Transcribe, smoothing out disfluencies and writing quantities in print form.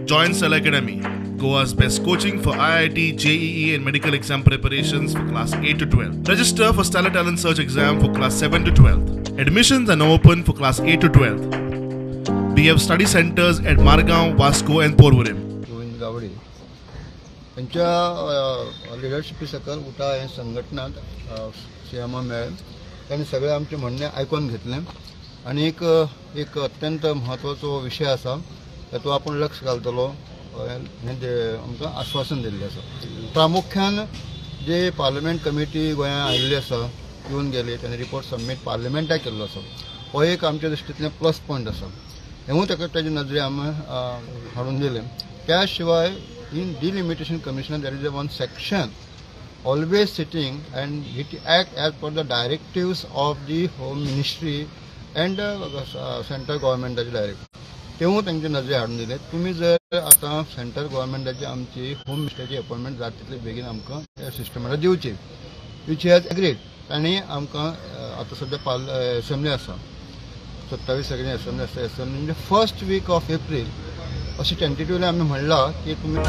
Join Cell Academy, Goa's best coaching for IIT, JEE and medical exam preparations for class 8 to 12. Register for Stellar Talent Search exam for class 7 to 12. Admissions are now open for class 8 to 12. We have study centers at Margaon, Vasco and Porvorim. Govind Gawade त्यांच्या लिडरशिपी सकल उठा हे संघटनात सीएमा मेळ्ळे त्यांनी सगळे आमचे म्हणणे आयकून घेतले आणि एक अत्यंत महत्वाचो विषय आसा तो आपण लक्ष घालतलो म्हणजे आमकां आश्वासन दिल्लें आसा। प्रामुख्यान जे पार्लमेंट कमिटी गोंयांत आयिल्ली आसा येवन गेली त्यांनी रिपोर्ट सबमीट पार्लमेंटाक केल्लो आसा हो एक आमच्या दृश्टींतलें प्लस पॉयंट आसा हेवूय ताचे नजरे आमी हाडून दिले। त्या शिवाय in delimitation commission there is one section always sitting and it act as per the directives of the home ministry and central गव्हर्मेंटाचे डायरेक्टिव्ह तेवूय तांचे नजरे हाडून दिले। तुम्ही जर आता सेंट्रल गव्हर्मेंटाची आमची होम मिनिस्टराची अपॉइंटमेंट जाता तितले बेगीन आमकां ह्या सिस्टमाक दिवची विच हॅज एग्रीड तांणी आमकां आतां सद्या असेंब्ली आसा 27 सेकंड असेंब्ली आसा असेंब्ली म्हणजे फर्स्ट वीक ऑफ एप्रील अशें टेंटेटिवली आमी म्हणलां की तुम्ही